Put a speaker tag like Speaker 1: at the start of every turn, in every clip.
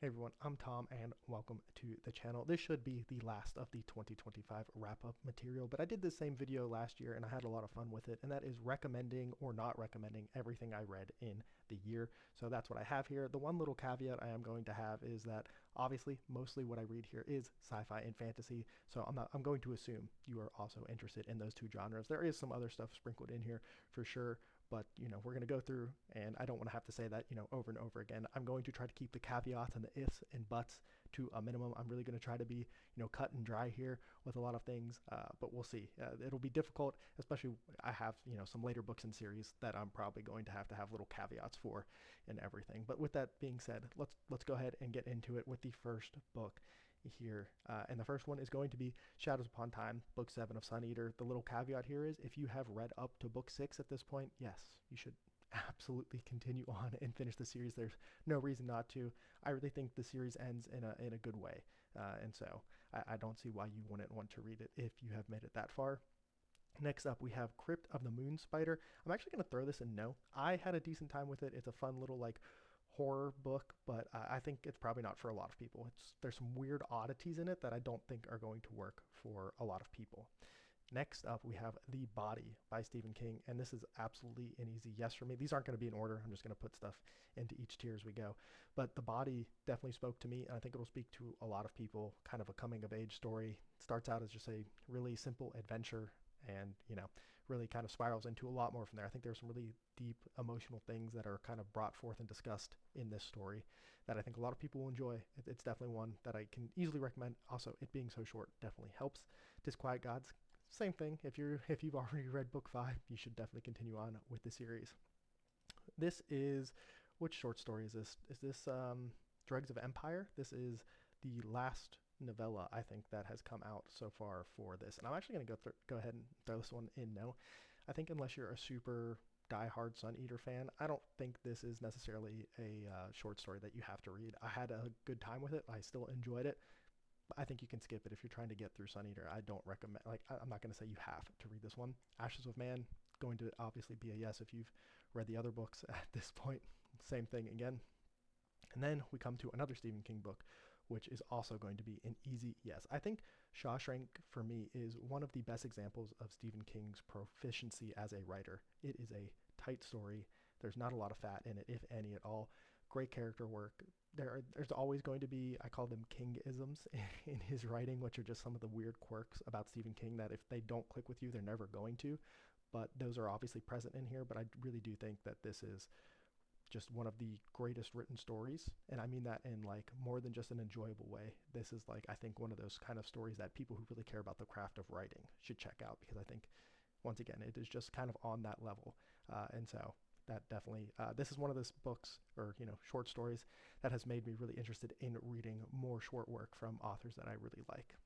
Speaker 1: Hey everyone, I'm Tom and welcome to the channel. This should be the last of the 2025 wrap-up material, but I did this same video last year and I had a lot of fun with it, and that is recommending or not recommending everything I read in the year. So that's what I have here. The one little caveat I am going to have is that obviously mostly what I read here is sci-fi and fantasy, so I'm going to assume you are also interested in those two genres. There is some other stuff sprinkled in here for sure, but we're going to go through, and I don't want to have to say that over and over again. I'm going to try to keep the caveats and the ifs and buts to a minimum. I'm really going to try to be cut and dry here with a lot of things, but we'll see. It'll be difficult, especially I have some later books and series that I'm probably going to have little caveats for and everything. But with that being said, let's go ahead and get into it with the first book here. And the first one is going to be Shadows Upon Time, Book 7 of Sun Eater. The little caveat here is if you have read up to Book 6 at this point, yes, you should absolutely continue on and finish the series. There's no reason not to. I really think the series ends in a good way. And so I don't see why you wouldn't want to read it if you have made it that far. Next up, we have Crypt of the Moon Spider. I'm actually going to throw this in no. I had a decent time with it. It's a fun little horror book, but I think it's probably not for a lot of people. There's some weird oddities in it that I don't think are going to work for a lot of people. Next up, we have The Body by Stephen King, and this is absolutely an easy yes for me. These aren't going to be in order. I'm just going to put stuff into each tier as we go. But The Body definitely spoke to me, and I think it'll speak to a lot of people. Kind of a coming of age story. It starts out as just a really simple adventure, and really kind of spirals into a lot more from there. I think there's some really deep emotional things that are kind of brought forth and discussed in this story that I think a lot of people will enjoy. It's definitely one that I can easily recommend. Also, it being so short definitely helps. Disquiet Gods, same thing. If you've already read book 5, you should definitely continue on with the series. This is, which short story is this? Is this Dregs of Empire? This is the last novella I think that has come out so far for this, and I'm actually going to go ahead and throw this one in. No, I think unless you're a super die-hard Sun Eater fan, I don't think this is necessarily a short story that you have to read. I had a good time with it. I still enjoyed it. I think you can skip it if you're trying to get through Sun Eater. I don't recommend, I'm not going to say you have to read this one. Ashes of Man, going to obviously be a yes if you've read the other books at this point. Same thing again. And then we come to another Stephen King book, which is also going to be an easy yes. I think Shawshank, for me, is one of the best examples of Stephen King's proficiency as a writer. It is a tight story. There's not a lot of fat in it, if any at all. Great character work. There's always going to be, I call them King-isms in his writing, which are just some of the weird quirks about Stephen King that if they don't click with you, they're never going to. But those are obviously present in here. But I really do think that this is just one of the greatest written stories, and I mean that in more than just an enjoyable way. This is I think one of those kind of stories that people who really care about the craft of writing should check out, because I think once again it is just kind of on that level. And so that definitely, this is one of those books, or short stories, that has made me really interested in reading more short work from authors that I really like.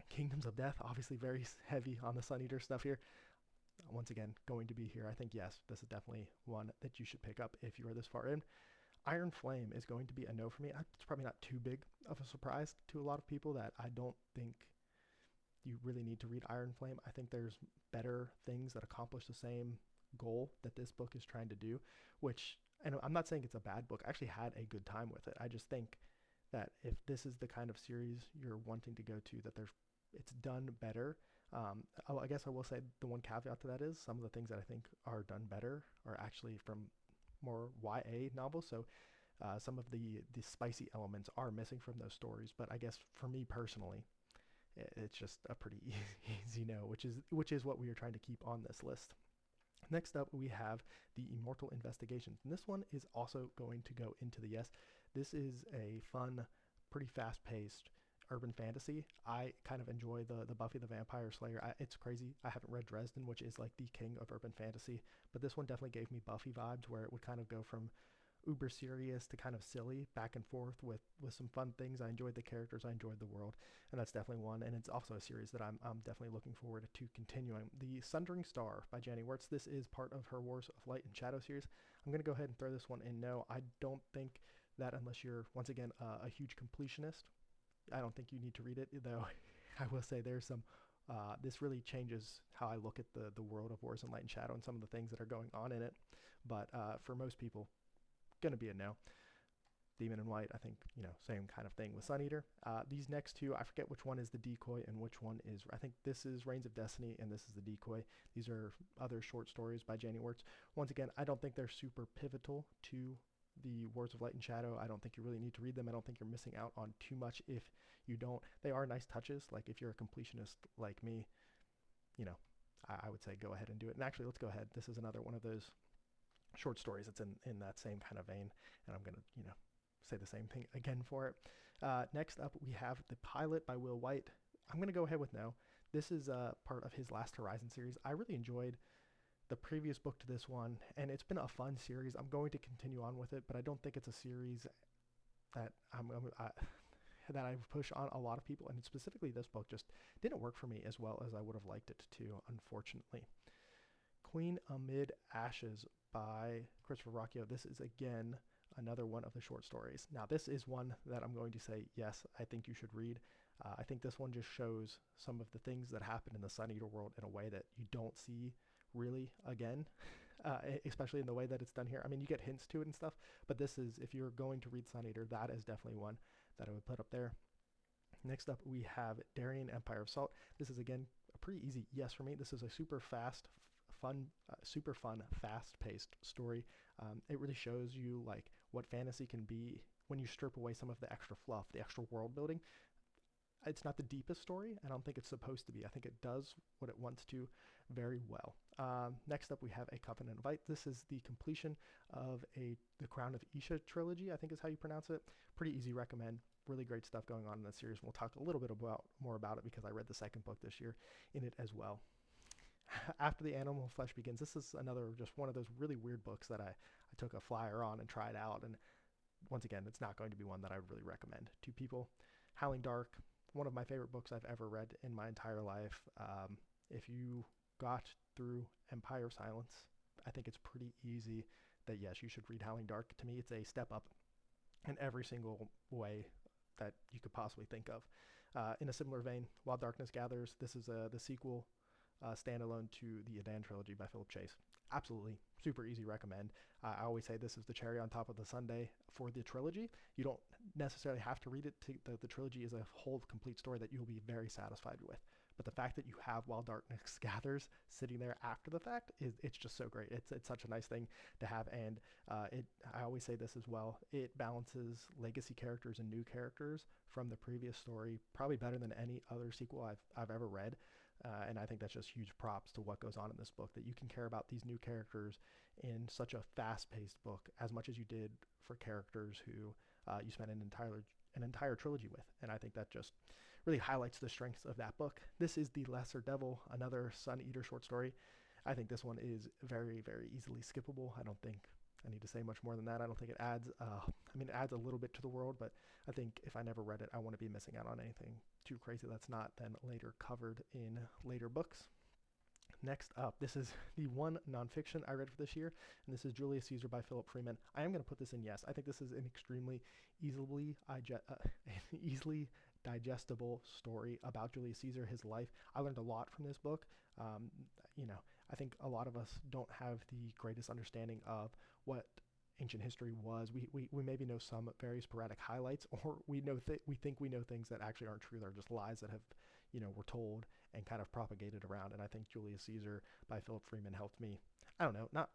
Speaker 1: Kingdoms of Death, obviously very heavy on the Sun Eater stuff here. Once again, going to be here. I think, yes, this is definitely one that you should pick up if you are this far in. Iron Flame is going to be a no for me. It's probably not too big of a surprise to a lot of people that I don't think you really need to read Iron Flame. I think there's better things that accomplish the same goal that this book is trying to do, which, and I'm not saying it's a bad book. I actually had a good time with it. I just think that if this is the kind of series you're wanting to go to, that it's done better. I guess I will say the one caveat to that is some of the things that I think are done better are actually from more YA novels. So some of the spicy elements are missing from those stories. But I guess for me personally, it's just a pretty easy no, which is what we are trying to keep on this list. Next up, we have The Immortal Investigations, and this one is also going to go into the yes. This is a fun, pretty fast-paced urban fantasy. I kind of enjoy the Buffy the Vampire Slayer. It's crazy. I haven't read Dresden, which is the king of urban fantasy, but this one definitely gave me Buffy vibes, where it would kind of go from uber serious to kind of silly, back and forth with some fun things. I enjoyed the characters, I enjoyed the world, and that's definitely one. And it's also a series that I'm definitely looking forward to continuing. The Sundering Star by Jenny Wirtz. This is part of her Wars of Light and Shadow series. I'm going to go ahead and throw this one in no. I don't think that, unless you're once again a huge completionist, I don't think you need to read it, though. I will say there's some this really changes how I look at the world of Wars and Light and Shadow and some of the things that are going on in it. But for most people, going to be a no. Demon in White, I think, same kind of thing with Sun Eater. These next two, I forget which one is the Decoy and which one is, I think this is Reigns of Destiny and this is the Decoy. These are other short stories by Janie Wirtz. Once again, I don't think they're super pivotal to the Wars of Light and Shadow. I don't think you really need to read them. I don't think you're missing out on too much if you don't. They are nice touches. Like if you're a completionist like me, I would say go ahead and do it. And actually, let's go ahead. This is another one of those short stories that's in that same kind of vein. And I'm going to, say the same thing again for it. Next up, we have The Pilot by Will White. I'm going to go ahead with no. This is part of his Last Horizon series. I really enjoyed the previous book to this one, and it's been a fun series. I'm going to continue on with it, but I don't think it's a series that that I push on a lot of people, and specifically this book just didn't work for me as well as I would have liked it to, unfortunately. Queen Amid Ashes by Christopher Ruocchio. This is, again, another one of the short stories. Now, this is one that I'm going to say, yes, I think you should read. I think this one just shows some of the things that happen in the Sun Eater world in a way that you don't see really again, especially in the way that it's done here. I mean, you get hints to it and stuff, but this is, if you're going to read Sun Eater, that is definitely one that I would put up there. Next up, we have Darien Empire of Salt. This is, again, a pretty easy yes for me. This is a super fun, fast-paced story. It really shows you like what fantasy can be when you strip away some of the extra fluff, the extra world building. It's not the deepest story. I don't think it's supposed to be. I think it does what it wants to very well. Next up, we have A Covenant of Light. This is the completion of the Crown of Isha trilogy, I think is how you pronounce it. Pretty easy recommend. Really great stuff going on in the series. We'll talk a little bit more about it because I read the second book this year in it as well. After the Animal Flesh Begins, this is another just one of those really weird books that I took a flyer on and tried out. And once again, it's not going to be one that I would really recommend to people. Howling Dark, one of my favorite books I've ever read in my entire life. If you got through Empire of Silence, I think it's pretty easy that, yes, you should read Howling Dark. To me, it's a step up in every single way that you could possibly think of. In a similar vein, While Darkness Gathers, this is the sequel standalone to the Adan trilogy by Philip Chase. Absolutely super easy recommend. I always say this is the cherry on top of the sundae for the trilogy. You don't necessarily have to read it. The trilogy is a whole complete story that you'll be very satisfied with. But the fact that you have While Darkness Gathers sitting there after the fact, it's just so great. It's such a nice thing to have. And I always say this as well. It balances legacy characters and new characters from the previous story probably better than any other sequel I've ever read. And I think that's just huge props to what goes on in this book, that you can care about these new characters in such a fast-paced book as much as you did for characters who you spent an entire trilogy with. And I think that just really highlights the strengths of that book. This is The Lesser Devil, another Sun Eater short story. I think this one is very, very easily skippable. I don't think I need to say much more than that. I don't think it adds, it adds a little bit to the world, but I think if I never read it, I want to be missing out on anything too crazy that's not then later covered in later books. Next up, this is the one nonfiction I read for this year, and this is Julius Caesar by Philip Freeman. I am going to put this in yes. I think this is an extremely easily digestible story about Julius Caesar, his life. I learned a lot from this book. I think a lot of us don't have the greatest understanding of what ancient history was. We maybe know some very sporadic highlights, or we think we know things that actually aren't true. They're just lies that have, were told and kind of propagated around. And I think Julius Caesar by Philip Freeman helped me, I don't know, not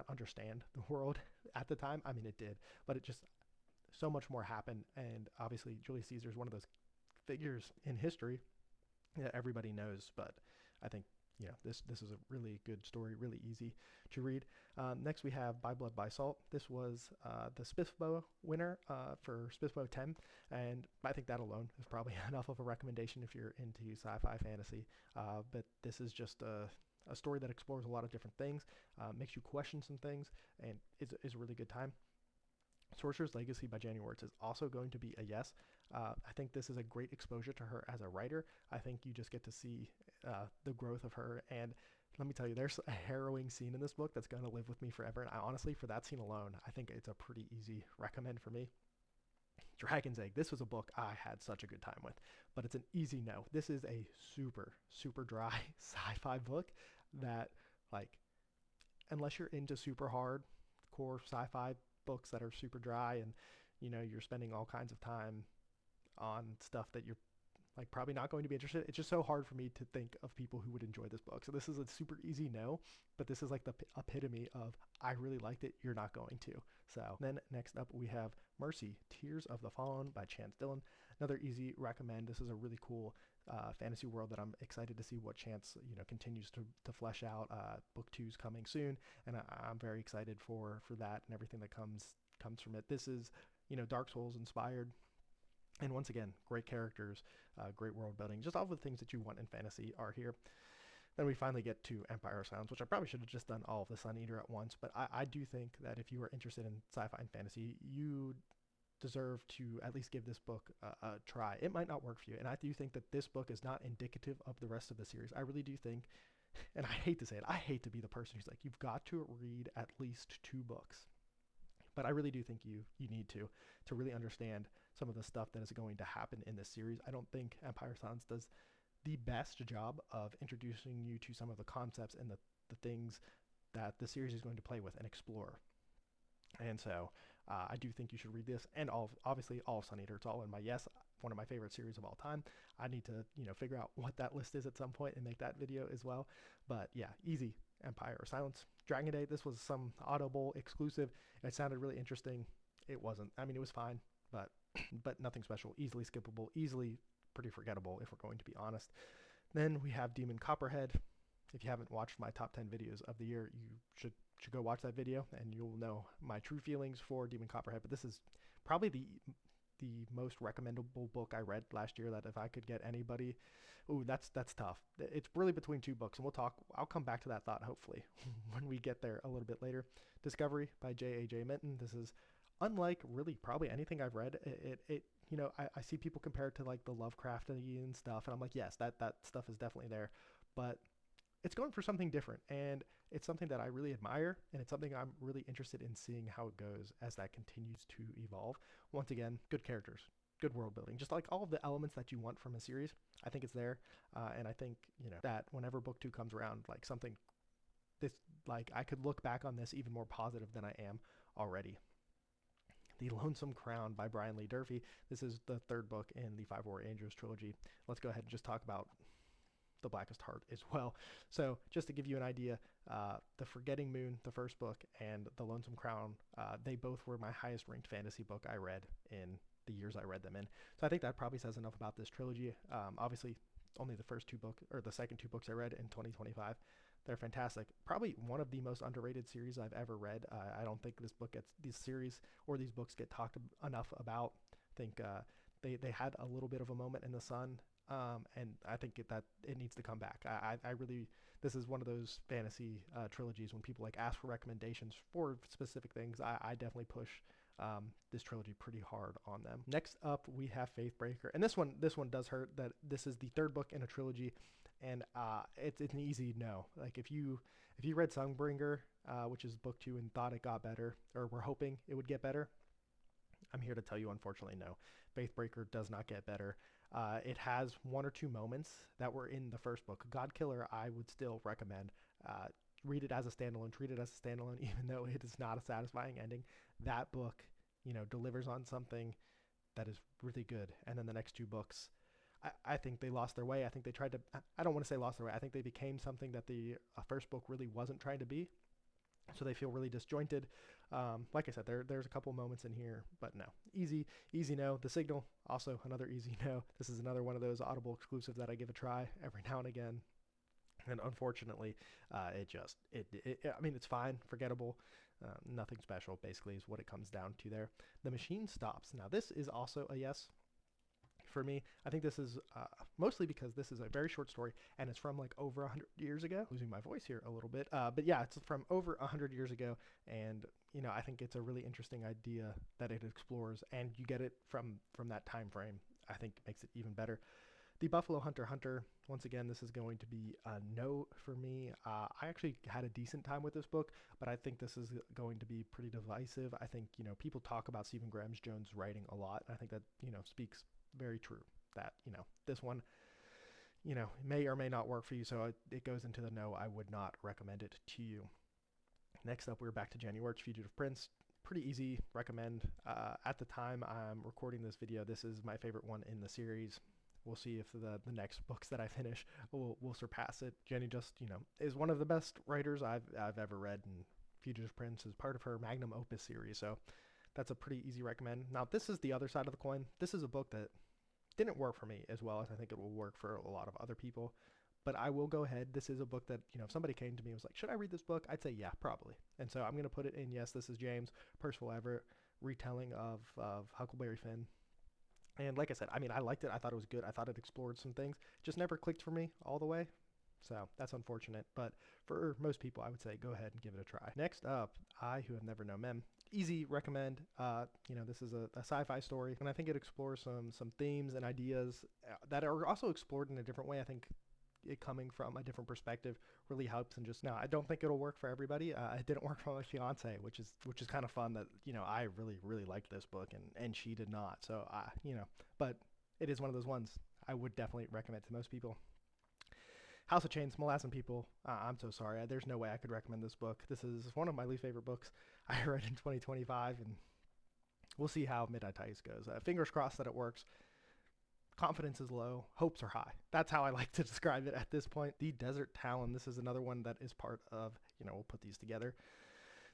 Speaker 1: understand the world at the time. I mean, it did, but it just, so much more happened. And obviously Julius Caesar is one of those figures in history that everybody knows, but I think, this is a really good story, really easy to read. Next we have By Blood, by Salt. This was the SPIFBO winner for SPIFBO 10, and I think that alone is probably enough of a recommendation if you're into sci-fi fantasy. But this is just a story that explores a lot of different things, makes you question some things, and is a really good time. Sorcerer's Legacy by Janie Wirtz is also going to be a yes. I think this is a great exposure to her as a writer. I think you just get to see the growth of her. And let me tell you, there's a harrowing scene in this book that's going to live with me forever. And I honestly, for that scene alone, I think it's a pretty easy recommend for me. Dragon's Egg. This was a book I had such a good time with, but it's an easy no. This is a super, super dry sci-fi book that, like, unless you're into super hardcore sci-fi books that are super dry and you know, you're spending all kinds of time on stuff that you're like probably not going to be interested. It's just so hard for me to think of people who would enjoy this book. So this is a super easy no, but this is like the epitome of I really liked it, you're not going to. So then next up we have Mercy, Tears of the Fallen by Chance Dillon. Another easy recommend. This is a really cool fantasy world that I'm excited to see what Chance, you know, continues to flesh out. Book 2's coming soon, and I'm very excited for that and everything that comes from it. This is, you know, Dark Souls inspired. And once again, great characters, great world building, just all the things that you want in fantasy are here. Then we finally get to Empire of Silence, which I probably should have just done all of the Sun Eater at once, but I do think that if you are interested in sci-fi and fantasy, you deserve to at least give this book a try. It might not work for you, and I do think that this book is not indicative of the rest of the series. I really do think, and I hate to say it, I hate to be the person who's like, you've got to read at least 2 books. But I really do think you need to really understand some of the stuff that is going to happen in this series. I don't think Empire of Silence does the best job of introducing you to some of the concepts and the things that the series is going to play with and explore. And so I do think you should read this, and obviously all of Sun Eater. It's all in my one of my favorite series of all time. I need to, you know, figure out what that list is at some point and make that video as well. But yeah, easy. Empire of Silence. Dragon Day, this was some Audible exclusive. It sounded really interesting. It wasn't. I mean, it was fine, but nothing special. Easily skippable, easily pretty forgettable if we're going to be honest. Then we have Demon Copperhead. If you haven't watched my top 10 videos of the year, you should go watch that video and you'll know my true feelings for Demon Copperhead. But this is probably the most recommendable book I read last year, that if I could get anybody, ooh, that's tough. It's really between 2 books, and I'll come back to that thought hopefully when we get there a little bit later. Discovery by J.A.J. Minton. This is unlike really probably anything I've read. It you know, I see people compare it to like the Lovecraftian stuff, and I'm like, yes, that stuff is definitely there, but it's going for something different, and it's something that I really admire, and it's something I'm really interested in seeing how it goes as that continues to evolve. Once again, good characters, good world building, just like all of the elements that you want from a series. I think it's there, and I think, you know, that whenever book 2 comes around, like something this, like I could look back on this even more positive than I am already. The Lonesome Crown by Brian Lee Durfee. This is the 3rd book in the Five Warrior Angels trilogy. Let's go ahead and just talk about The Blackest Heart as well. So just to give you an idea, The Forgetting Moon, the 1st book, and The Lonesome Crown, they both were my highest ranked fantasy book I read in the years I read them in. So I think that probably says enough about this trilogy. Obviously, only the first 2 books, or the second 2 books I read in 2025. They're fantastic. Probably one of the most underrated series I've ever read. I don't think this series or these books get talked enough about. I think they had a little bit of a moment in the sun, and I think that it needs to come back. I really, this is one of those fantasy trilogies when people like ask for recommendations for specific things. I definitely push this trilogy pretty hard on them. Next up, we have Faithbreaker, and this one does hurt that this is the 3rd book in a trilogy, and it's an easy no. Like if you read Songbringer, which is book 2, and thought it got better, or were hoping it would get better, I'm here to tell you, unfortunately, no. Faithbreaker does not get better. It has 1 or 2 moments that were in the 1st book. Godkiller, I would still recommend. Read it as a standalone, treat it as a standalone, even though it is not a satisfying ending. That book, you know, delivers on something that is really good. And then the next 2 books, I think they lost their way. I think they tried to, I don't want to say lost their way. I think they became something that the 1st book really wasn't trying to be. So they feel really disjointed. Like I said, there's a couple moments in here, but no. Easy no. The Signal, also another easy no. This is another one of those Audible exclusives that I give a try every now and again. And unfortunately, I mean, it's fine, forgettable, nothing special, basically, is what it comes down to there. The Machine Stops. Now, this is also a yes for me. I think this is mostly because this is a very short story, and it's from like over 100 years ago. Losing my voice here a little bit, but yeah, it's from over 100 years ago, and you know, I think it's a really interesting idea that it explores, and you get it from that time frame. I think makes it even better. The Buffalo Hunter. Once again, this is going to be a no for me. I actually had a decent time with this book, but I think this is going to be pretty divisive. I think, you know, people talk about Stephen Graham-Jones' writing a lot, and I think that, you know, speaks very true that, you know, this one, you know, may or may not work for you, so it goes into the no. I would not recommend it to you. Next up, we're back to Jenny Wirtz, Fugitive Prince. pretty easy recommend. At the time I'm recording this video, this is my favorite one in the series. We'll see if the next books that I finish will surpass it. Jenny just, is one of the best writers I've ever read, and Fugitive Prince is part of her magnum opus series, so that's a pretty easy recommend. Now, this is the other side of the coin. This is a book that didn't work for me as well as I think it will work for a lot of other people. But I will go ahead. This is a book that, if somebody came to me and was like, should I read this book? I'd say, yeah, probably. And so I'm going to put it in, yes, this is James Percival Everett, retelling of Huckleberry Finn. And like I said, I liked it. I thought it was good. I thought it explored some things. Just never clicked for me all the way. So that's unfortunate. But for most people, I would say go ahead and give it a try. Next up, I Who Have Never Known Men. Easy recommend. This is a sci-fi story, and I think it explores some themes and ideas that are also explored in a different way. I think it coming from a different perspective really helps. And just, no, I don't think it'll work for everybody. It didn't work for my fiance, which is kind of fun that, I really liked this book and she did not. So, but it is one of those ones I would definitely recommend to most people. House of Chains, Molasses People. I'm so sorry. There's no way I could recommend this book. This is one of my least favorite books I read in 2025, and we'll see how Midnight Tice goes. Fingers crossed that it works. Confidence is low, hopes are high. That's how I like to describe it at this point. The Desert Talon, this is another one that is part of, we'll put these together.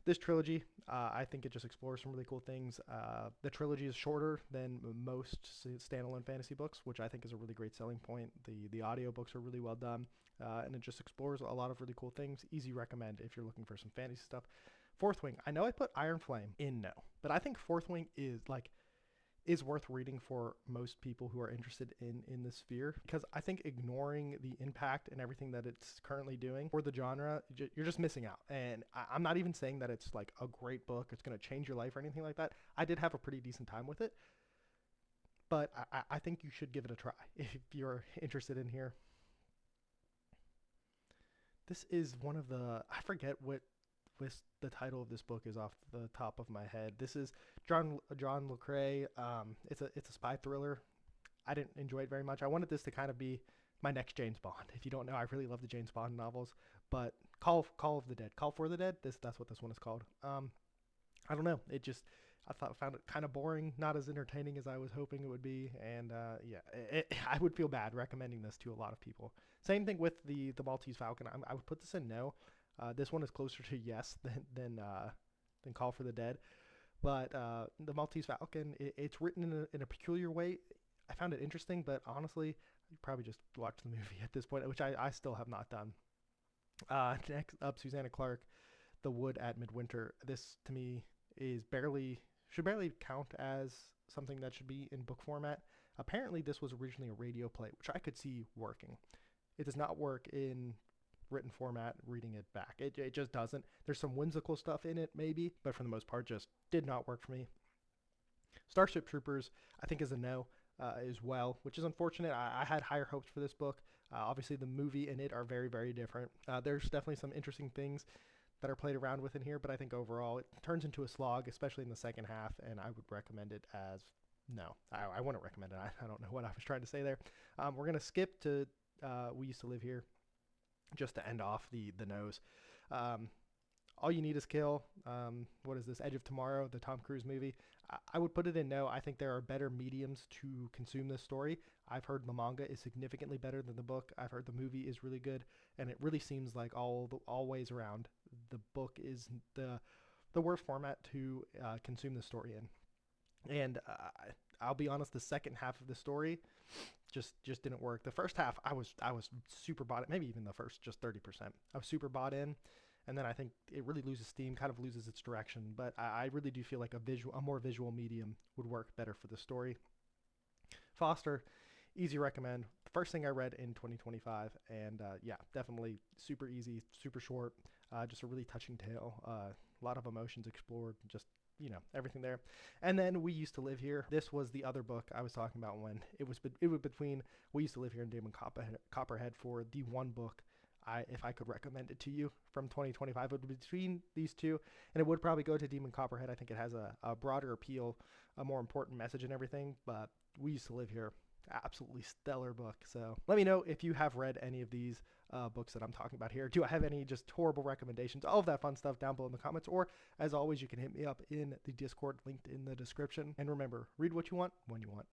Speaker 1: This trilogy, I think it just explores some really cool things. The trilogy is shorter than most standalone fantasy books, which I think is a really great selling point. The audiobooks are really well done, and it just explores a lot of really cool things. Easy recommend if you're looking for some fantasy stuff. Fourth Wing, I know I put Iron Flame in no, but I think Fourth Wing is worth reading for most people who are interested in this sphere, because I think ignoring the impact and everything that it's currently doing for the genre, you're just missing out. And I'm not even saying that it's like a great book, it's going to change your life or anything like that. I did have a pretty decent time with it, but I think you should give it a try if you're interested in here. This is one of I forget what the title of this book is off the top of my head. This is John Le Carre. It's a spy thriller. I didn't enjoy it very much. I wanted this to kind of be my next James Bond. If you don't know, I really love the James Bond novels. But Call for the Dead. That's what this one is called. I don't know. Found it kind of boring, not as entertaining as I was hoping it would be, and I would feel bad recommending this to a lot of people. Same thing with the Maltese Falcon. I would put this in no. This one is closer to yes than Call for the Dead. But the Maltese Falcon, it's written in a peculiar way. I found it interesting, but honestly, you probably just watch the movie at this point, which I still have not done. Next up, Susanna Clarke, The Wood at Midwinter. This, to me, should barely count as something that should be in book format. Apparently, this was originally a radio play, which I could see working. It does not work in written format, reading it back. It just doesn't. There's some whimsical stuff in it, maybe, but for the most part, just did not work for me. Starship Troopers, I think, is a no as well, which is unfortunate. I had higher hopes for this book. Obviously, the movie and it are very, very different. There's definitely some interesting things that are played around with in here, but I think overall it turns into a slog, especially in the second half, and I would recommend it as no. I wouldn't recommend it. I don't know what I was trying to say there. We're going to skip to We Used to Live Here, just to end off the nose. All You Need Is Kill. What is this? Edge of Tomorrow, the Tom Cruise movie. I would put it in no. I think there are better mediums to consume this story. I've heard the manga is significantly better than the book. I've heard the movie is really good, and it really seems like all ways around, the book is the worst format to consume the story in. And I'll be honest, the second half of the story just didn't work. The first half, I was super bought in, maybe even the first just 30%. I was super bought in, and then I think it really loses steam, kind of loses its direction. But I really do feel like a more visual medium would work better for the story. Foster, easy recommend. The first thing I read in 2025, and definitely super easy, super short, just a really touching tale. A lot of emotions explored, just everything there. And then We Used to Live Here. This was the other book I was talking about when it was between We Used to Live Here and Demon Copperhead for the one book if I could recommend it to you from 2025. It would be between these two, and it would probably go to Demon Copperhead. I think it has a broader appeal, a more important message and everything, but We Used to Live Here, Absolutely stellar book. So let me know if you have read any of these books that I'm talking about here. Do I have any just horrible recommendations? All of that fun stuff down below in the comments. Or as always, you can hit me up in the Discord linked in the description. And remember, read what you want when you want.